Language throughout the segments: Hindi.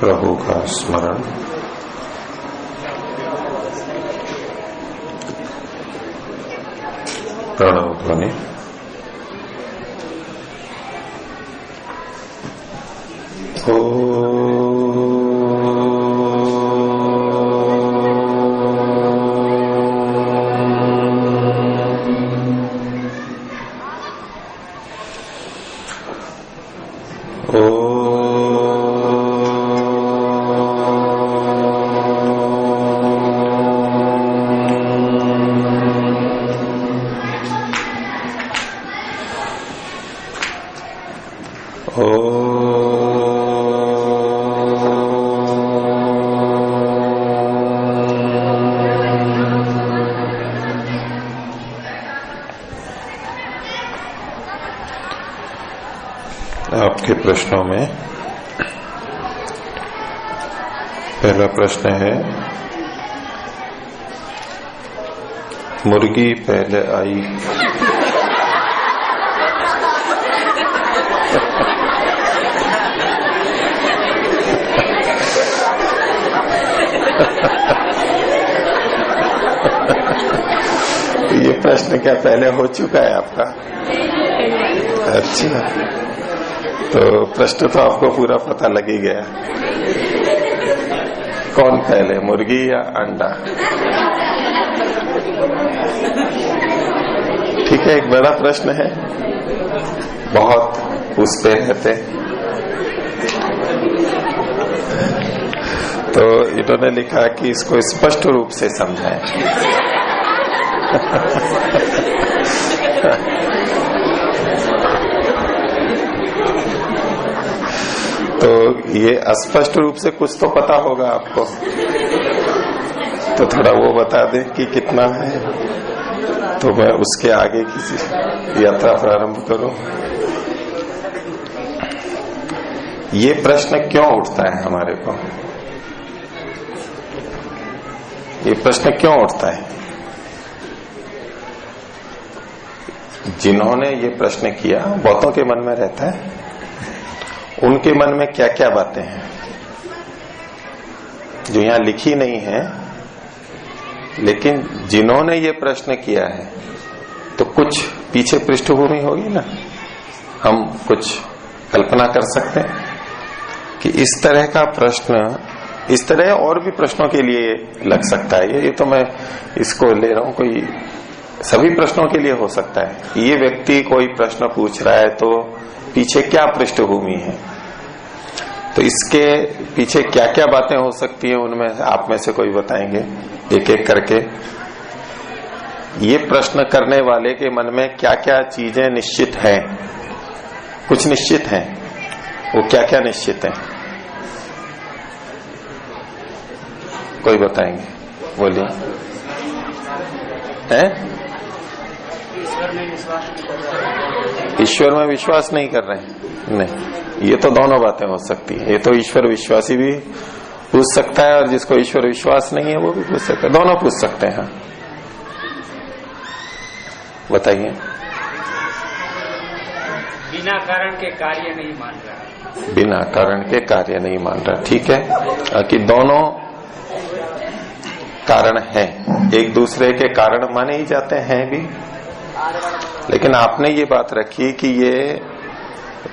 प्रभु का स्मरण, प्रणव ध्वनि। आपके प्रश्नों में पहला प्रश्न है, मुर्गी पहले आई ये प्रश्न क्या पहले हो चुका है आपका? अच्छा, तो प्रश्न तो आपको पूरा पता लग ही गया। कौन पहले, मुर्गी या अंडा? ठीक है, एक बड़ा प्रश्न है, बहुत पूछते रहते। तो इन्होंने लिखा कि इसको स्पष्ट रूप से समझाएं। तो ये अस्पष्ट रूप से कुछ तो पता होगा आपको, तो थोड़ा वो बता दें कि कितना है, तो मैं उसके आगे की यात्रा प्रारंभ करूं। ये प्रश्न क्यों उठता है हमारे को? ये प्रश्न क्यों उठता है? जिन्होंने ये प्रश्न किया बहुतों के मन में रहता है, उनके मन में क्या क्या बातें हैं जो यहां लिखी नहीं है, लेकिन जिन्होंने ये प्रश्न किया है तो कुछ पीछे पृष्ठभूमि होगी ना, हम कुछ कल्पना कर सकते हैं कि इस तरह का प्रश्न, इस तरह और भी प्रश्नों के लिए लग सकता है। ये तो मैं इसको ले रहा हूं, कोई सभी प्रश्नों के लिए हो सकता है। ये व्यक्ति कोई प्रश्न पूछ रहा है तो पीछे क्या पृष्ठभूमि है, तो इसके पीछे क्या क्या बातें हो सकती हैं, उनमें आप में से कोई बताएंगे एक एक करके। ये प्रश्न करने वाले के मन में क्या क्या चीजें निश्चित हैं? कुछ निश्चित हैं, वो क्या क्या निश्चित हैं? कोई बताएंगे? बोलिए। हैं? ईश्वर में विश्वास नहीं कर रहे हैं? नहीं, ये तो दोनों बातें हो सकती है। ये तो ईश्वर विश्वासी भी पूछ सकता है, और जिसको ईश्वर विश्वास नहीं है वो भी पूछ सकता है, दोनों पूछ सकते हैं। बताइए। बिना कारण के कार्य नहीं मान रहा। बिना कारण के कार्य नहीं मान रहा, ठीक है, कि दोनों कारण हैं, एक दूसरे के कारण माने ही जाते हैं भी, लेकिन आपने ये बात रखी कि ये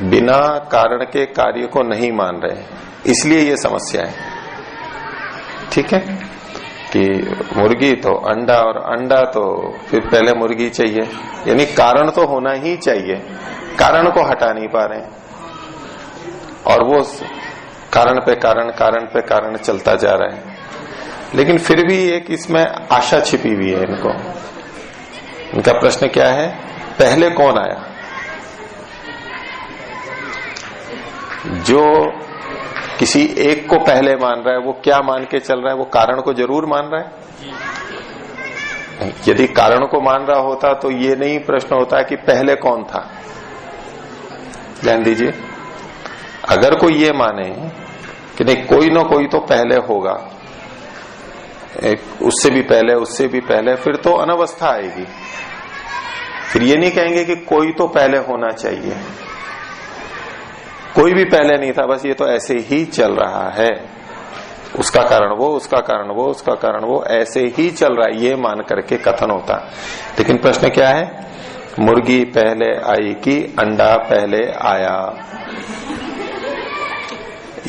बिना कारण के कार्य को नहीं मान रहे, इसलिए ये समस्या है। ठीक है, कि मुर्गी तो अंडा, और अंडा तो फिर पहले मुर्गी चाहिए, यानी कारण तो होना ही चाहिए, कारण को हटा नहीं पा रहे हैं, और वो कारण पे कारण चलता जा रहा है। लेकिन फिर भी एक इसमें आशा छिपी हुई है इनको। इनका प्रश्न क्या है? पहले कौन आया? जो किसी एक को पहले मान रहा है वो क्या मान के चल रहा है? वो कारण को जरूर मान रहा है। यदि कारण को मान रहा होता तो ये नहीं प्रश्न होता कि पहले कौन था। ध्यान दीजिए, अगर कोई ये माने कि नहीं कोई ना कोई तो पहले होगा, उससे भी पहले, फिर तो अनवस्था आएगी। फिर ये नहीं कहेंगे कि कोई तो पहले होना चाहिए, कोई भी पहले नहीं था, बस ये तो ऐसे ही चल रहा है, उसका कारण वो, उसका कारण वो, उसका कारण वो, ऐसे ही चल रहा है, ये मान करके कथन होता। लेकिन प्रश्न क्या है, मुर्गी पहले आई कि अंडा पहले आया?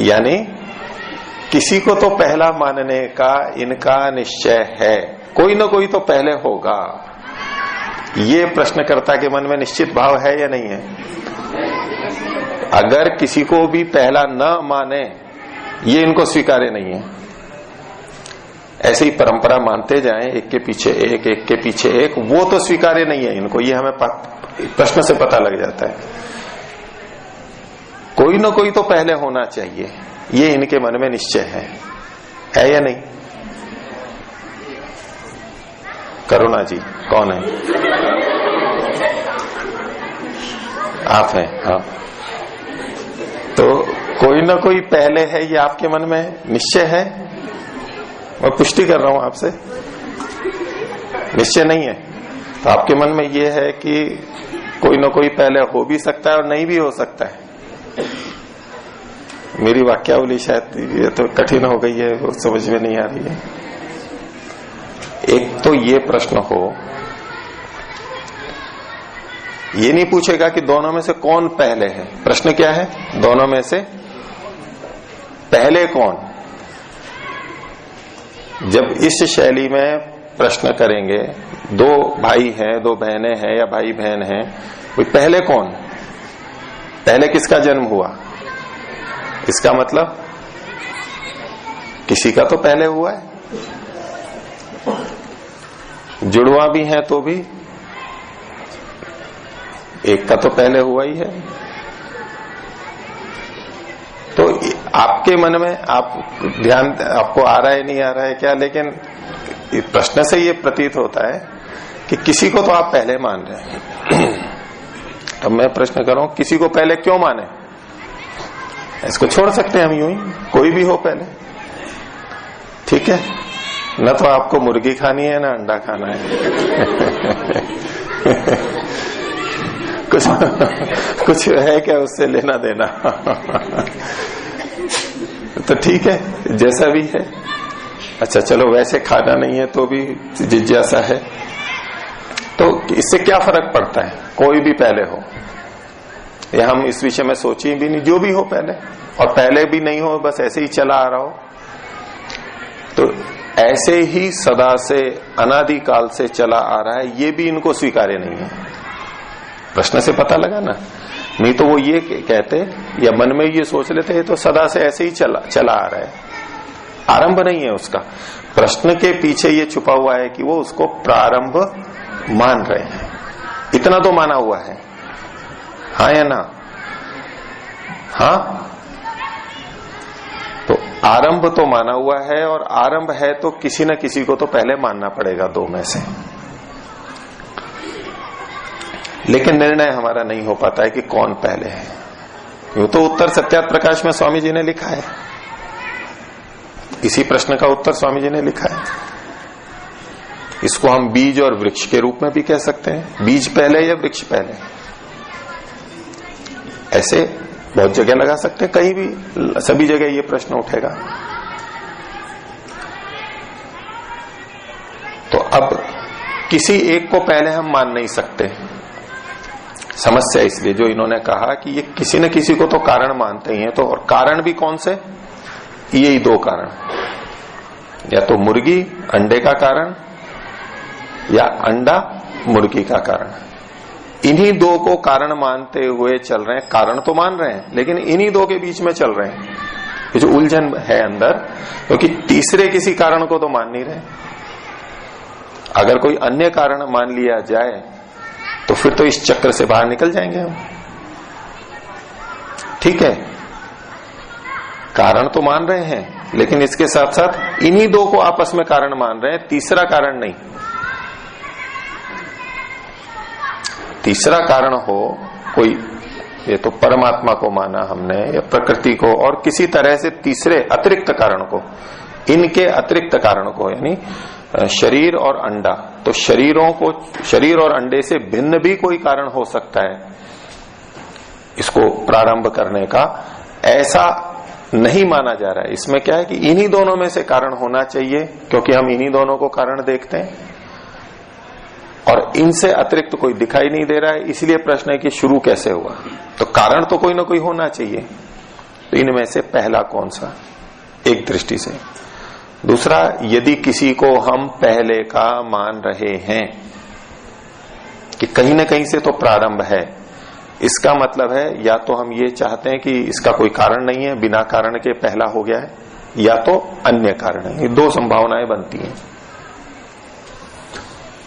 यानी किसी को तो पहला मानने का इनका निश्चय है, कोई ना कोई तो पहले होगा। ये प्रश्नकर्ता के मन में निश्चित भाव है या नहीं है? अगर किसी को भी पहला न माने, ये इनको स्वीकार्य नहीं है। ऐसे ही परंपरा मानते जाएं, एक के पीछे एक, एक के पीछे एक, वो तो स्वीकार्य नहीं है इनको, ये हमें प्रश्न से पता लग जाता है। कोई ना कोई तो पहले होना चाहिए, ये इनके मन में निश्चय है या नहीं? करुणा जी कौन है? आप हैं? हाँ। तो कोई ना कोई पहले है, ये आपके मन में निश्चय है? मैं पुष्टि कर रहा हूं आपसे, निश्चय नहीं है। तो आपके मन में ये है कि कोई ना कोई पहले हो भी सकता है और नहीं भी हो सकता है। मेरी वाक्यावली शायद ये तो कठिन हो गई है, वो समझ में नहीं आ रही है। एक तो ये प्रश्न हो, ये नहीं पूछेगा कि दोनों में से कौन पहले है। प्रश्न क्या है, दोनों में से पहले कौन? जब इस शैली में प्रश्न करेंगे, दो भाई हैं, दो बहनें हैं या भाई बहन हैं, कोई पहले कौन? पहले किसका जन्म हुआ? इसका मतलब किसी का तो पहले हुआ है। जुड़वा भी है तो भी एक का तो पहले हुआ ही है। तो आपके मन में आप ध्यान, आपको आ रहा है नहीं आ रहा है क्या, लेकिन प्रश्न से ये प्रतीत होता है कि किसी को तो आप पहले मान रहे हैं। अब मैं प्रश्न कर रहा हूं, किसी को पहले क्यों माने? इसको छोड़ सकते हैं हम यूं ही, कोई भी हो पहले, ठीक है। न तो आपको मुर्गी खानी है ना अंडा खाना है। कुछ है क्या उससे लेना देना? तो ठीक है, जैसा भी है। अच्छा चलो, वैसे खाना नहीं है तो भी जिज्ञासा है, तो इससे क्या फर्क पड़ता है? कोई भी पहले हो, या हम इस विषय में सोचे भी नहीं, जो भी हो पहले, और पहले भी नहीं हो, बस ऐसे ही चला आ रहा हो, तो ऐसे ही सदा से अनादि काल से चला आ रहा है, ये भी इनको स्वीकार्य नहीं है। प्रश्न से पता लगा ना? नहीं तो वो ये कहते या मन में ये सोच लेते हैं तो सदा से ऐसे ही चला आ रहा है, आरंभ नहीं है उसका। प्रश्न के पीछे ये छुपा हुआ है कि वो उसको प्रारंभ मान रहे हैं। इतना तो माना हुआ है, हाँ या ना? हाँ, तो आरंभ तो माना हुआ है, और आरंभ है तो किसी न किसी को तो पहले मानना पड़ेगा दो में से। लेकिन निर्णय हमारा नहीं हो पाता है कि कौन पहले है। यूं तो उत्तर सत्यार्थ प्रकाश में स्वामी जी ने लिखा है, इसी प्रश्न का उत्तर स्वामी जी ने लिखा है। इसको हम बीज और वृक्ष के रूप में भी कह सकते हैं, बीज पहले या वृक्ष पहले, ऐसे बहुत जगह लगा सकते हैं, कहीं भी सभी जगह ये प्रश्न उठेगा। तो अब किसी एक को पहले हम मान नहीं सकते। समस्या इसलिए जो इन्होंने कहा कि ये किसी न किसी को तो कारण मानते ही हैं, तो और कारण भी कौन से? यही दो कारण, या तो मुर्गी अंडे का कारण, या अंडा मुर्गी का कारण। इन्हीं दो को कारण मानते हुए चल रहे हैं, कारण तो मान रहे हैं लेकिन इन्हीं दो के बीच में चल रहे हैं। ये जो उलझन है अंदर, क्योंकि तीसरे किसी कारण को तो मान नहीं रहे। अगर कोई अन्य कारण मान लिया जाए तो फिर तो इस चक्र से बाहर निकल जाएंगे हम, ठीक है। कारण तो मान रहे हैं लेकिन इसके साथ साथ इन्हीं दो को आपस में कारण मान रहे हैं, तीसरा कारण नहीं। तीसरा कारण हो कोई, ये तो परमात्मा को माना हमने या प्रकृति को, और किसी तरह से तीसरे अतिरिक्त कारण को, इनके अतिरिक्त कारण को, यानी शरीर और अंडा, तो शरीरों को, शरीर और अंडे से भिन्न भी कोई कारण हो सकता है। इसको प्रारंभ करने का, ऐसा नहीं माना जा रहा है। इसमें क्या है कि इन्हीं दोनों में से कारण होना चाहिए, क्योंकि हम इन्हीं दोनों को कारण देखते हैं और इनसे अतिरिक्त तो कोई दिखाई नहीं दे रहा है। इसलिए प्रश्न है कि शुरू कैसे हुआ, तो कारण तो कोई ना कोई होना चाहिए। तो इनमें से पहला कौन सा, एक दृष्टि से। दूसरा, यदि किसी को हम पहले का मान रहे हैं कि कहीं ना कहीं से तो प्रारंभ है, इसका मतलब है या तो हम ये चाहते हैं कि इसका कोई कारण नहीं है, बिना कारण के पहला हो गया है, या तो अन्य कारण है। ये दो संभावनाएं बनती हैं।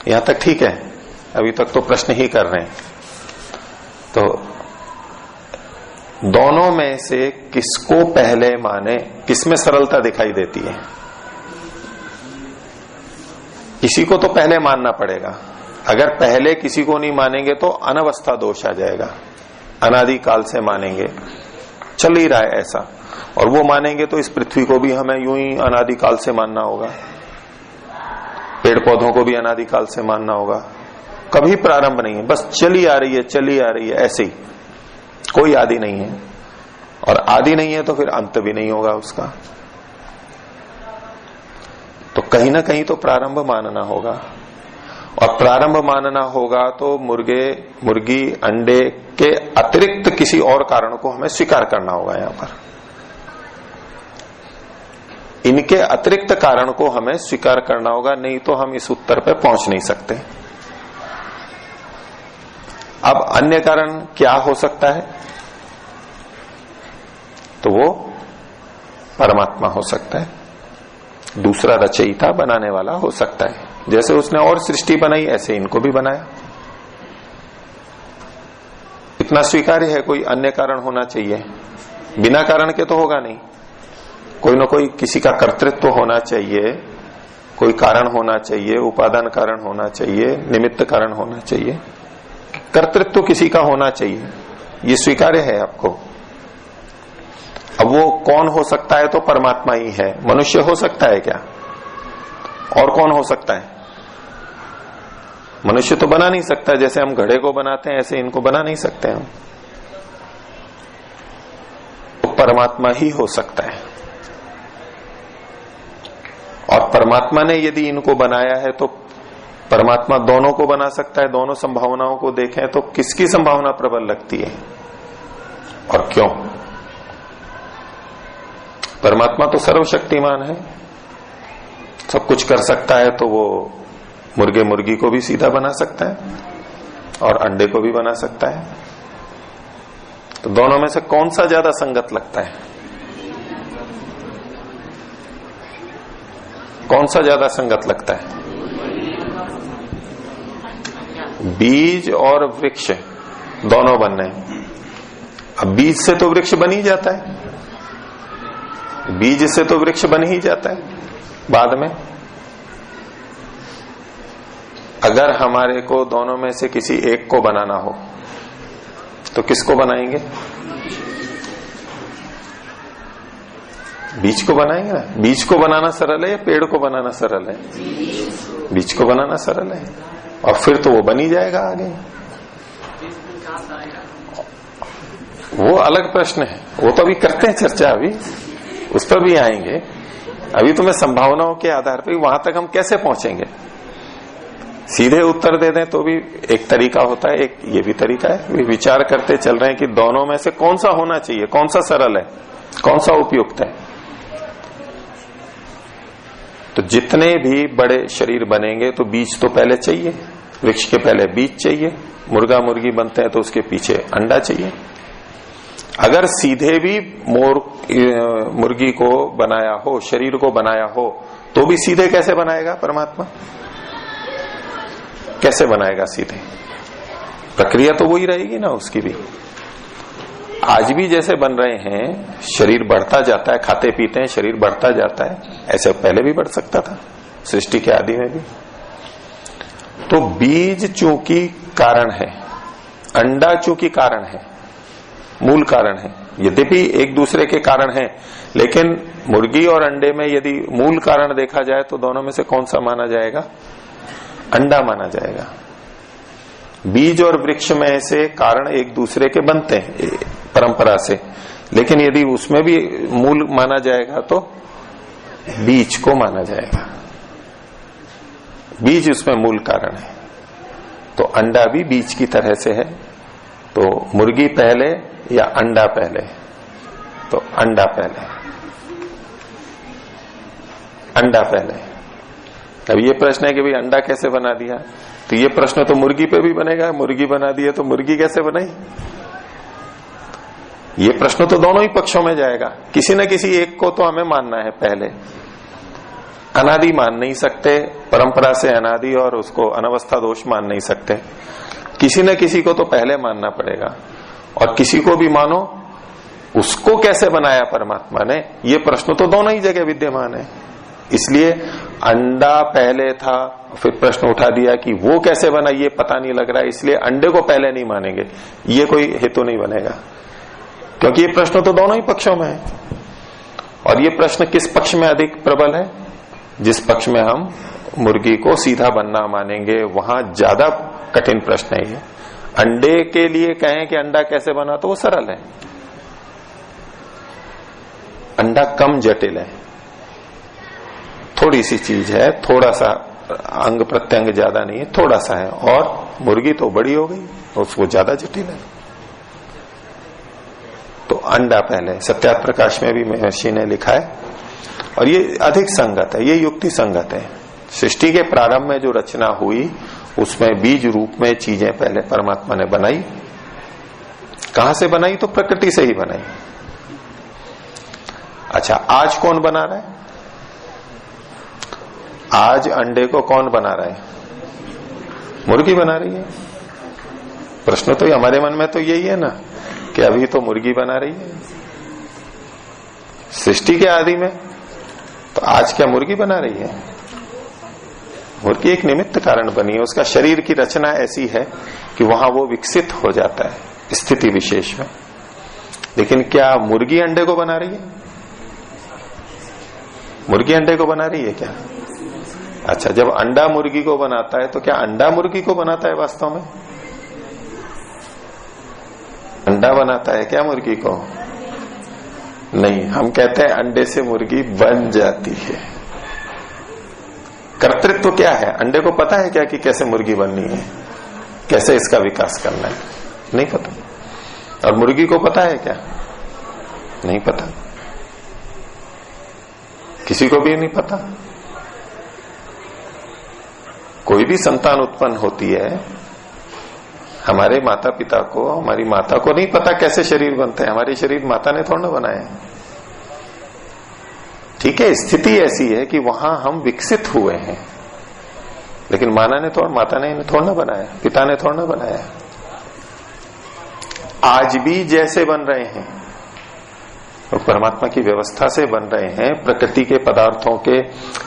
यहां तक ठीक है, अभी तक तो प्रश्न ही कर रहे हैं। तो दोनों में से किसको पहले माने, किसमें सरलता दिखाई देती है? किसी को तो पहले मानना पड़ेगा। अगर पहले किसी को नहीं मानेंगे तो अनवस्था दोष आ जाएगा। अनादिकाल से मानेंगे, चल ही रहा है ऐसा, और वो मानेंगे तो इस पृथ्वी को भी हमें यूं ही अनादिकाल से मानना होगा, पेड़ पौधों को भी अनादिकाल से मानना होगा। कभी प्रारंभ नहीं है, बस चली आ रही है, चली आ रही है, ऐसे ही, कोई आदि नहीं है। और आदि नहीं है तो फिर अंत भी नहीं होगा उसका। तो कहीं ना कहीं तो प्रारंभ मानना होगा, और प्रारंभ मानना होगा तो मुर्गी अंडे के अतिरिक्त किसी और कारण को हमें स्वीकार करना होगा। यहां पर इनके अतिरिक्त कारण को हमें स्वीकार करना होगा, नहीं तो हम इस उत्तर पे पहुंच नहीं सकते। अब अन्य कारण क्या हो सकता है? तो वो परमात्मा हो सकता है, दूसरा रचयिता बनाने वाला हो सकता है। जैसे उसने और सृष्टि बनाई, ऐसे इनको भी बनाया। इतना स्वीकार्य है, कोई अन्य कारण होना चाहिए, बिना कारण के तो होगा नहीं। कोई ना कोई किसी का कर्तृत्व होना चाहिए, कोई कारण होना चाहिए, उपादान कारण होना चाहिए, निमित्त कारण होना चाहिए, कर्तृत्व किसी का होना चाहिए, ये स्वीकार्य है आपको। अब वो कौन हो सकता है? तो परमात्मा ही है। मनुष्य हो सकता है क्या? और कौन हो सकता है? मनुष्य तो बना नहीं सकता। जैसे हम घड़े को बनाते हैं, ऐसे इनको बना नहीं सकते हम। तो परमात्मा ही हो सकता है। और परमात्मा ने यदि इनको बनाया है तो परमात्मा दोनों को बना सकता है। दोनों संभावनाओं को देखें तो किसकी संभावना प्रबल लगती है और क्यों? परमात्मा तो सर्वशक्तिमान है, सब कुछ कर सकता है, तो वो मुर्गी को भी सीधा बना सकता है और अंडे को भी बना सकता है। तो दोनों में से कौन सा ज्यादा संगत लगता है? कौन सा ज्यादा संगत लगता है? बीज और वृक्ष दोनों बनने। अब बीज से तो वृक्ष बन ही जाता है, बीज से तो वृक्ष बन ही जाता है बाद में। अगर हमारे को दोनों में से किसी एक को बनाना हो तो किसको बनाएंगे? बीज को बनाएंगे ना। बीज को बनाना सरल है या पेड़ को बनाना सरल है? बीज को बनाना सरल है, और फिर तो वो बन ही जाएगा आगे। वो अलग प्रश्न है, वो तो अभी करते हैं चर्चा, अभी उस पर भी आएंगे। अभी तो मैं संभावनाओं के आधार पर, वहां तक हम कैसे पहुंचेंगे? सीधे उत्तर दे दें तो भी एक तरीका होता है, एक ये भी तरीका है। विचार करते चल रहे हैं कि दोनों में से कौन सा होना चाहिए, कौन सा सरल है, कौन सा उपयुक्त है। तो जितने भी बड़े शरीर बनेंगे तो बीज तो पहले चाहिए, वृक्ष के पहले बीज चाहिए। मुर्गा मुर्गी बनते हैं तो उसके पीछे अंडा चाहिए। अगर सीधे भी मुर्गी को बनाया हो, शरीर को बनाया हो, तो भी सीधे कैसे बनाएगा परमात्मा? कैसे बनाएगा सीधे? प्रक्रिया तो वही रहेगी ना उसकी भी। आज भी जैसे बन रहे हैं, शरीर बढ़ता जाता है, खाते पीते हैं, शरीर बढ़ता जाता है, ऐसे पहले भी बढ़ सकता था सृष्टि के आदि में भी। तो बीज चूंकि कारण है, अंडा चूंकि कारण है, मूल कारण है। यद्यपि एक दूसरे के कारण है, लेकिन मुर्गी और अंडे में यदि मूल कारण देखा जाए तो दोनों में से कौन सा माना जाएगा? अंडा माना जाएगा। बीज और वृक्ष में से कारण एक दूसरे के बनते हैं परंपरा से, लेकिन यदि उसमें भी मूल माना जाएगा तो बीज को माना जाएगा। बीज उसमें मूल कारण है। तो अंडा भी बीज की तरह से है। तो मुर्गी पहले या अंडा पहले? तो अंडा पहले, अंडा पहले। अब ये प्रश्न है कि भाई अंडा कैसे बना दिया, तो ये प्रश्न तो मुर्गी पे भी बनेगा। मुर्गी बना दिया तो मुर्गी कैसे बनाई? ये प्रश्न तो दोनों ही पक्षों में जाएगा। किसी न किसी एक को तो हमें मानना है पहले। अनादि मान नहीं सकते, परंपरा से अनादि और उसको अनवस्था दोष मान नहीं सकते। किसी न किसी को तो पहले मानना पड़ेगा, और किसी को भी मानो, उसको कैसे बनाया परमात्मा ने, ये प्रश्न तो दोनों ही जगह विद्यमान है। इसलिए अंडा पहले था, फिर प्रश्न उठा दिया कि वो कैसे बना ये पता नहीं लग रहा है, इसलिए अंडे को पहले नहीं मानेंगे, ये कोई हेतु नहीं बनेगा, क्योंकि ये प्रश्न तो दोनों ही पक्षों में है। और ये प्रश्न किस पक्ष में अधिक प्रबल है? जिस पक्ष में हम मुर्गी को सीधा बनना मानेंगे, वहां ज्यादा कठिन प्रश्न है ये। अंडे के लिए कहें कि अंडा कैसे बना, तो वो सरल है। अंडा कम जटिल है, थोड़ी सी चीज है, थोड़ा सा अंग प्रत्यंग ज्यादा नहीं है, थोड़ा सा है। और मुर्गी तो बड़ी हो गई, उसको ज्यादा जटिल है। तो अंडा पहले, सत्यार्थ प्रकाश में भी महर्षि ने लिखा है, और ये अधिक संगत है, ये युक्ति संगत है। सृष्टि के प्रारंभ में जो रचना हुई उसमें बीज रूप में चीजें पहले परमात्मा ने बनाई। कहां से बनाई? तो प्रकृति से ही बनाई। अच्छा, आज कौन बना रहा है? आज अंडे को कौन बना रहा है? मुर्गी बना रही है। प्रश्न तो हमारे मन में तो यही है ना कि अभी तो मुर्गी बना रही है सृष्टि के आदि में, तो आज क्या मुर्गी बना रही है? मुर्गी एक निमित्त कारण बनी है, उसका शरीर की रचना ऐसी है कि वहां वो विकसित हो जाता है स्थिति विशेष में। लेकिन क्या मुर्गी अंडे को बना रही है? मुर्गी अंडे को बना रही है क्या? अच्छा, जब अंडा मुर्गी को बनाता है तो क्या अंडा मुर्गी को बनाता है? वास्तव में अंडा बनाता है क्या मुर्गी को? नहीं, हम कहते हैं अंडे से मुर्गी बन जाती है। कर्तृत्व क्या है? अंडे को पता है क्या कि कैसे मुर्गी बननी है, कैसे इसका विकास करना है? नहीं पता। और मुर्गी को पता है क्या? नहीं पता, किसी को भी नहीं पता। कोई भी संतान उत्पन्न होती है, हमारे माता पिता को, हमारी माता को नहीं पता कैसे शरीर बनते हैं। हमारे शरीर माता ने थोड़ा ना बनाए। ठीक है, स्थिति ऐसी है कि वहां हम विकसित हुए हैं, लेकिन माता ने थोड़ा ना बनाया, पिता ने थोड़ा ना बनाया। आज भी जैसे बन रहे हैं तो परमात्मा की व्यवस्था से बन रहे हैं, प्रकृति के पदार्थों के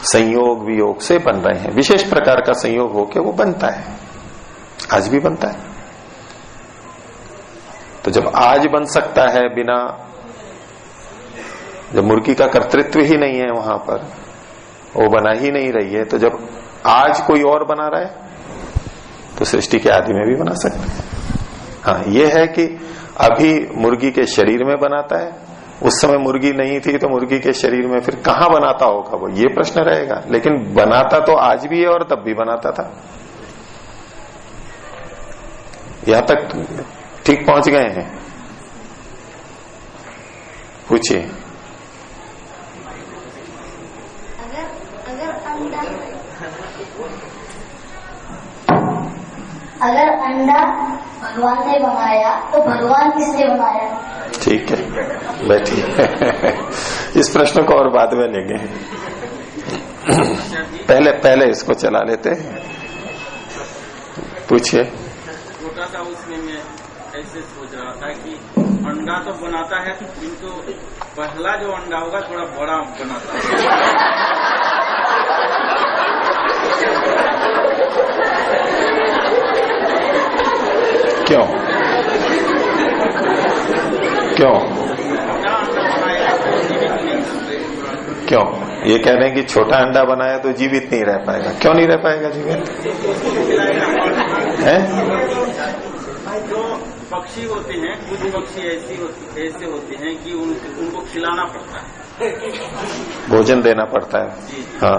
संयोग वियोग से बन रहे हैं। विशेष प्रकार का संयोग होके वो बनता है, आज भी बनता है। तो जब आज बन सकता है बिना, जब मुर्गी का कर्तृत्व ही नहीं है वहां पर, वो बना ही नहीं रही है, तो जब आज कोई और बना रहा है तो सृष्टि के आदि में भी बना सकते हैं। हाँ, ये है कि अभी मुर्गी के शरीर में बनाता है, उस समय मुर्गी नहीं थी तो मुर्गी के शरीर में फिर कहां बनाता होगा वो, ये प्रश्न रहेगा। लेकिन बनाता तो आज भी है और तब भी बनाता था। यहां तक ठीक पहुंच गए हैं? पूछिए। अगर अंडा भगवान ने बनाया तो भगवान किसने बनाया? ठीक है, बैठिए। इस प्रश्न को और बाद में लेंगे, पहले इसको चला लेते हैं। पूछिए। छोटा सा उसमें मैं ऐसे सोच रहा था कि अंडा तो बनाता है, किंतु पहला जो अंडा होगा थोड़ा बड़ा बनाता है। क्यों? क्यों? क्यों? ये कह रहे हैं कि छोटा अंडा बनाया तो जीवित नहीं रह पाएगा। क्यों नहीं रह पाएगा जीवित? है जो पक्षी होते हैं, कुछ पक्षी ऐसे होते हैं कि उनको खिलाना पड़ता है, भोजन देना पड़ता है। जी। हाँ,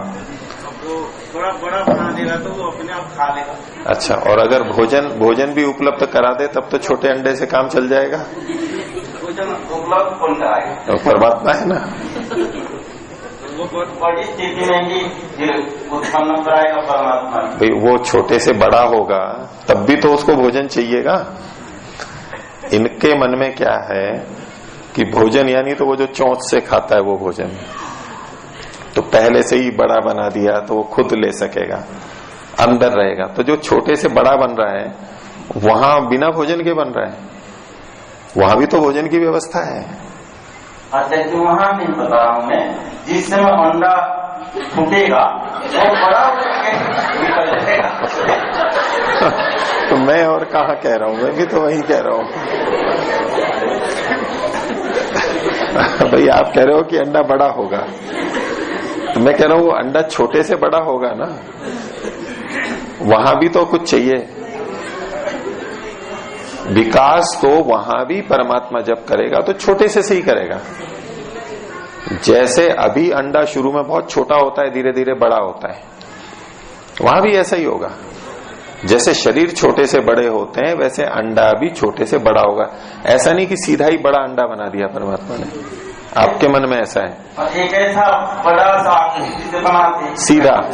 तो थोड़ा बड़ा बना देगा तो वो अपने आप खा लेगा। अच्छा, और अगर भोजन भी उपलब्ध करा दे तब तो छोटे अंडे से काम चल जाएगा। भोजन उपलब्ध कौन कराएगा? तो परमात्मा है ना। वो बड़ी स्थिति में ही उत्पन्न कराएगा परमात्मा। भाई वो छोटे से बड़ा होगा तब भी तो उसको भोजन चाहिएगा। इनके मन में क्या है कि भोजन यानी तो वो जो चोंच से खाता है वो भोजन, तो पहले से ही बड़ा बना दिया तो वो खुद ले सकेगा, अंदर रहेगा। तो जो छोटे से बड़ा बन रहा है वहां बिना भोजन के बन रहा है, वहां भी तो भोजन की व्यवस्था है। अच्छा, जो वहां नहीं बता रहा हूँ मैं, जिस समय अंडा फूटेगा वो बड़ा निकल जाएगा। तो मैं और कहाँ कह रहा हूँ, मैं भी तो वही कह रहा हूँ। भाई आप कह रहे हो कि अंडा बड़ा होगा, तो मैं कह रहा हूँ वो अंडा छोटे से बड़ा होगा ना, वहां भी तो कुछ चाहिए। विकास तो वहां भी परमात्मा जब करेगा तो छोटे से ही करेगा। जैसे अभी अंडा शुरू में बहुत छोटा होता है, धीरे धीरे बड़ा होता है, वहां भी ऐसा ही होगा। जैसे शरीर छोटे से बड़े होते हैं वैसे अंडा भी छोटे से बड़ा होगा। ऐसा नहीं कि सीधा ही बड़ा अंडा बना दिया परमात्मा ने, आपके मन में ऐसा है। और एक ऐसा बड़ा सा जिसे बनाते हैं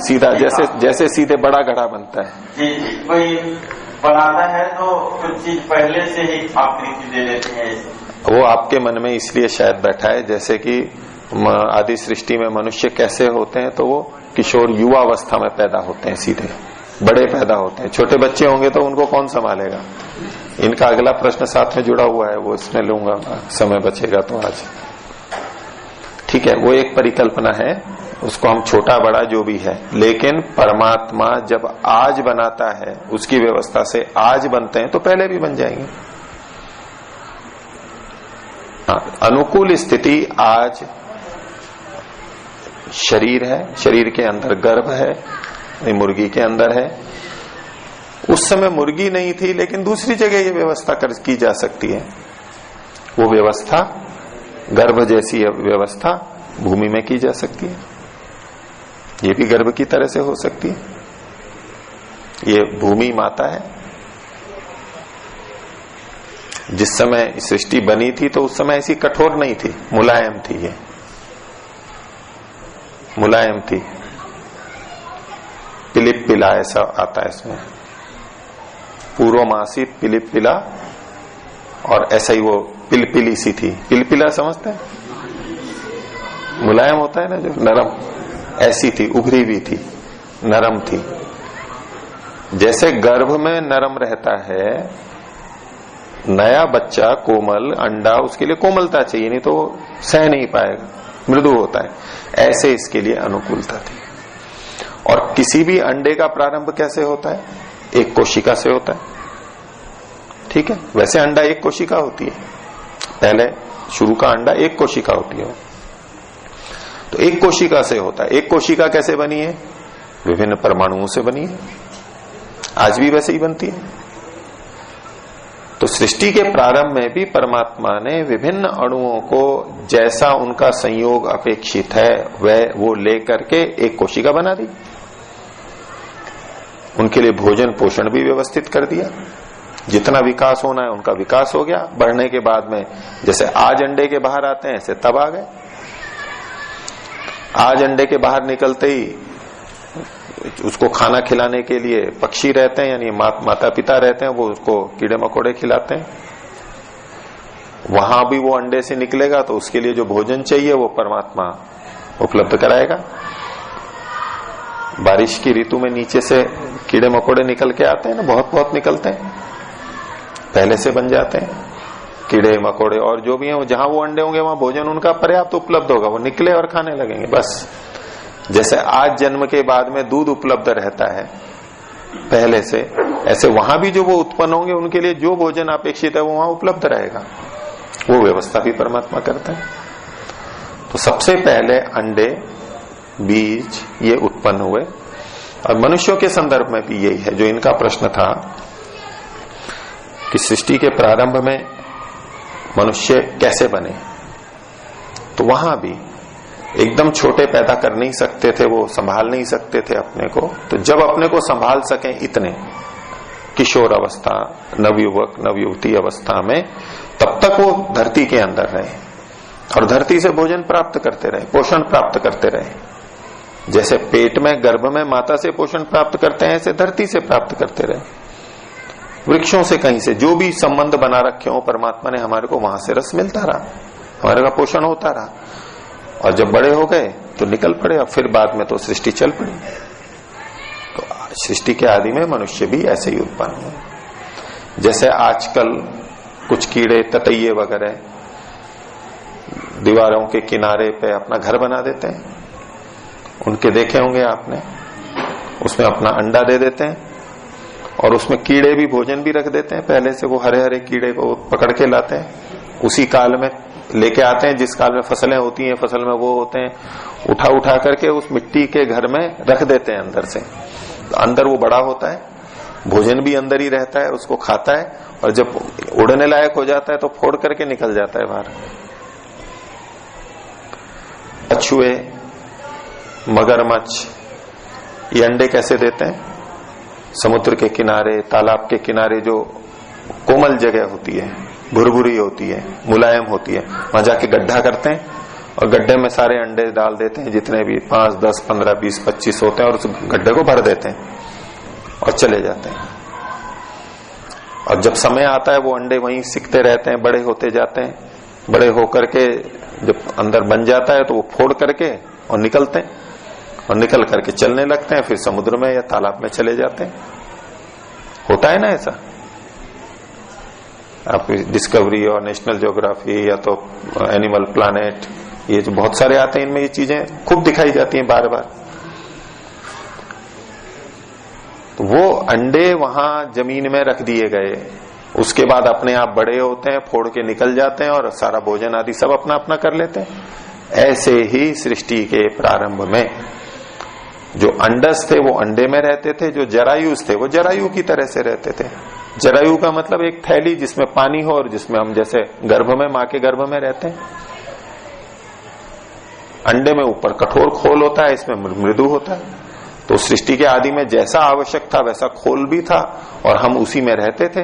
सीधा जैसे सीधे बड़ा घड़ा बनता है। जी, कोई बनाता है तो कुछ चीज पहले से ही आकृति दे देते हैं। वो आपके मन में इसलिए शायद बैठा है, जैसे कि आदि सृष्टि में मनुष्य कैसे होते हैं, तो वो किशोर युवा अवस्था में पैदा होते हैं, सीधे बड़े पैदा होते हैं। छोटे बच्चे होंगे तो उनको कौन संभालेगा। इनका अगला प्रश्न साथ में जुड़ा हुआ है, वो इसमें लूंगा, समय बचेगा तो आज। ठीक है, वो एक परिकल्पना है, उसको हम छोटा बड़ा जो भी है, लेकिन परमात्मा जब आज बनाता है उसकी व्यवस्था से आज बनते हैं तो पहले भी बन जाएंगे। हाँ, अनुकूल स्थिति आज शरीर है, शरीर के अंदर गर्भ है, मुर्गी के अंदर है। उस समय मुर्गी नहीं थी, लेकिन दूसरी जगह ये व्यवस्था की जा सकती है। वो व्यवस्था गर्भ जैसी व्यवस्था भूमि में की जा सकती है, ये भी गर्भ की तरह से हो सकती है। ये भूमि माता है। जिस समय सृष्टि बनी थी तो उस समय ऐसी कठोर नहीं थी, मुलायम थी, ये मुलायम थी। पिलिप पिला ऐसा आता है इसमें, पूर्वमासी पिलिप पिला, और ऐसा ही वो पिलपिली सी थी। पिलपिला समझते हैं, मुलायम होता है ना जो नरम, ऐसी थी, उभरी हुई थी, नरम थी। जैसे गर्भ में नरम रहता है, नया बच्चा कोमल अंडा, उसके लिए कोमलता चाहिए, नहीं तो सह नहीं पाएगा, मृदु होता है। ऐसे इसके लिए अनुकूलता थी। और किसी भी अंडे का प्रारंभ कैसे होता है? एक कोशिका से होता है। ठीक है, वैसे अंडा एक कोशिका होती है, पहले शुरू का अंडा एक कोशिका होती है, तो एक कोशिका से होता है। एक कोशिका कैसे बनी है? विभिन्न परमाणुओं से बनी है, आज भी वैसे ही बनती है। तो सृष्टि के प्रारंभ में भी परमात्मा ने विभिन्न अणुओं को जैसा उनका संयोग अपेक्षित है वह वो लेकर के एक कोशिका बना दी। उनके लिए भोजन पोषण भी व्यवस्थित कर दिया, जितना विकास होना है उनका विकास हो गया। बढ़ने के बाद में जैसे आज अंडे के बाहर आते हैं ऐसे तब आ गए। आज अंडे के बाहर निकलते ही उसको खाना खिलाने के लिए पक्षी रहते हैं, यानी माता पिता रहते हैं, वो उसको कीड़े मकोड़े खिलाते हैं। वहां भी वो अंडे से निकलेगा तो उसके लिए जो भोजन चाहिए वो परमात्मा उपलब्ध कराएगा। बारिश की ऋतु में नीचे से कीड़े मकोड़े निकल के आते हैं ना, बहुत बहुत निकलते हैं, पहले से बन जाते हैं कीड़े मकोड़े, और जो भी है जहां वो अंडे होंगे वहां भोजन उनका पर्याप्त उपलब्ध होगा, वो निकले और खाने लगेंगे बस। जैसे आज जन्म के बाद में दूध उपलब्ध रहता है पहले से, ऐसे वहां भी जो वो उत्पन्न होंगे उनके लिए जो भोजन अपेक्षित है वो वहां उपलब्ध रहेगा। वो व्यवस्था भी परमात्मा करता है। तो सबसे पहले अंडे बीज ये उत्पन्न हुए। और मनुष्यों के संदर्भ में भी यही है जो इनका प्रश्न था कि सृष्टि के प्रारंभ में मनुष्य कैसे बने, तो वहां भी एकदम छोटे पैदा कर नहीं सकते थे, वो संभाल नहीं सकते थे अपने को। तो जब अपने को संभाल सकें इतने, किशोर अवस्था, नवयुवक नवयुवती अवस्था में, तब तक वो धरती के अंदर रहे और धरती से भोजन प्राप्त करते रहे, पोषण प्राप्त करते रहे। जैसे पेट में गर्भ में माता से पोषण प्राप्त करते हैं, ऐसे धरती से प्राप्त करते रहे, वृक्षों से, कहीं से जो भी संबंध बना रखे हो परमात्मा ने हमारे को, वहां से रस मिलता रहा, हमारे का पोषण होता रहा। और जब बड़े हो गए तो निकल पड़े, और फिर बाद में तो सृष्टि चल पड़ी। तो सृष्टि के आदि में मनुष्य भी ऐसे ही उत्पन्न हुए। जैसे आजकल कुछ कीड़े ततैये वगैरह दीवारों के किनारे पे अपना घर बना देते हैं, उनके देखे होंगे आपने, उसमें अपना अंडा दे देते हैं और उसमें कीड़े भी, भोजन भी रख देते हैं। पहले से वो हरे हरे कीड़े को पकड़ के लाते हैं, उसी काल में लेके आते हैं जिस काल में फसलें होती हैं, फसल में वो होते हैं, उठा उठा करके उस मिट्टी के घर में रख देते हैं अंदर से। तो अंदर वो बड़ा होता है, भोजन भी अंदर ही रहता है, उसको खाता है, और जब उड़ने लायक हो जाता है तो फोड़ करके निकल जाता है बाहर। कछुए, मगरमच्छ, ये अंडे कैसे देते हैं? समुद्र के किनारे, तालाब के किनारे जो कोमल जगह होती है, भुरभुरी होती है, मुलायम होती है, वहां जाके गड्ढा करते हैं और गड्ढे में सारे अंडे डाल देते हैं, जितने भी 5, 10, 15, 20, 25 होते हैं, और उस गड्ढे को भर देते हैं और चले जाते हैं। और जब समय आता है वो अंडे वहीं सिकते रहते हैं, बड़े होते जाते हैं। बड़े होकर के जब अंदर बन जाता है तो वो फोड़ करके और निकलते हैं, और निकल करके चलने लगते हैं, फिर समुद्र में या तालाब में चले जाते हैं। होता है ना ऐसा? आप डिस्कवरी और नेशनल ज्योग्राफी या तो एनिमल प्लैनेट, ये जो बहुत सारे आते हैं, इनमें ये चीजें खूब दिखाई जाती हैं बार बार। तो वो अंडे वहां जमीन में रख दिए गए, उसके बाद अपने आप बड़े होते हैं, फोड़ के निकल जाते हैं और सारा भोजन आदि सब अपना अपना कर लेते हैं। ऐसे ही सृष्टि के प्रारंभ में जो अंडस थे वो अंडे में रहते थे, जो जरायुज थे वो जरायु की तरह से रहते थे। जरायु का मतलब एक थैली जिसमें पानी हो और जिसमें हम जैसे गर्भ में, मां के गर्भ में रहते हैं। अंडे में ऊपर कठोर खोल होता है, इसमें मृदु होता है। तो सृष्टि के आदि में जैसा आवश्यक था वैसा खोल भी था, और हम उसी में रहते थे,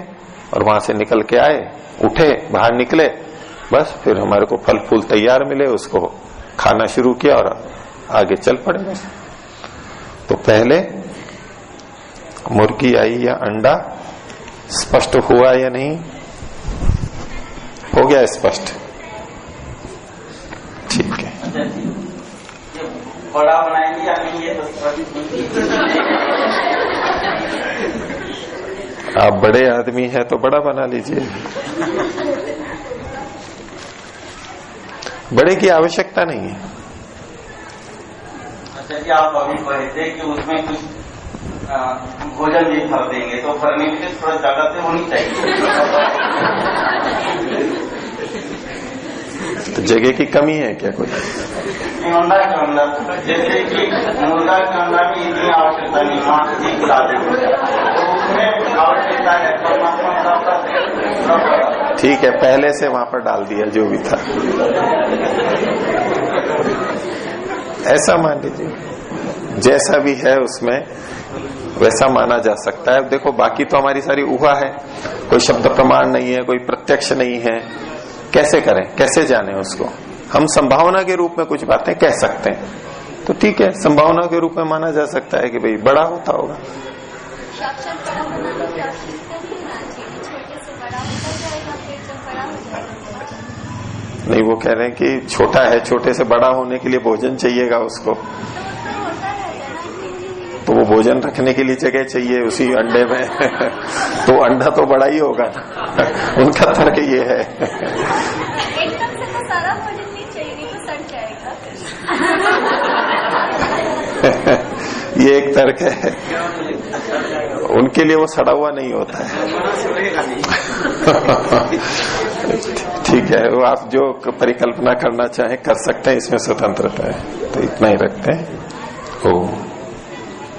और वहां से निकल के आए, उठे, बाहर निकले, बस फिर हमारे को फल फूल तैयार मिले, उसको खाना शुरू किया और आगे चल पड़े बस। तो पहले मुर्गी आई या अंडा, स्पष्ट हुआ या नहीं? हो गया स्पष्ट? ठीक है। बड़ा बनाएंगे या नहीं, ये तो आप बड़े आदमी हैं तो बड़ा बना लीजिए। बड़े की आवश्यकता नहीं है। अच्छा जी, आप अभी कहे थे कि उसमें कुछ भोजन भी भर देंगे, तो भरने के लिए थोड़ा ज्यादा से होनी चाहिए। तो जगह की कमी है क्या कोई? अंडा के अंदर जैसे कि मुर्गा के अंदर भी इतनी आवश्यकता नहीं, मांस भी खिला देंगे, तो उसमें आवश्यकता है परमात्मा। ठीक है, पहले से वहां पर डाल दिया जो भी था, ऐसा मान लीजिए। जैसा भी है उसमें वैसा माना जा सकता है। देखो बाकी तो हमारी सारी ऊहा है, कोई शब्द प्रमाण नहीं है, कोई प्रत्यक्ष नहीं है, कैसे करें, कैसे जाने उसको? हम संभावना के रूप में कुछ बातें कह सकते हैं, तो ठीक है, संभावना के रूप में माना जा सकता है कि भाई बड़ा होता होगा। नहीं, वो कह रहे हैं कि छोटा है, छोटे से बड़ा होने के लिए भोजन चाहिएगा उसको, तो वो भोजन रखने के लिए जगह चाहिए उसी अंडे में। तो अंडा तो बड़ा ही होगा ना। उनका तर्क ये है। एकदम से तो सारा भोजन नहीं चाहिए, नहीं तो सड़ जाएगा। ये एक तर्क है, उनके लिए वो सड़ा हुआ नहीं होता है। ठीक है, वो आप जो परिकल्पना करना चाहें कर सकते हैं, इसमें स्वतंत्रता है। तो इतना ही रखते हैं। ओम।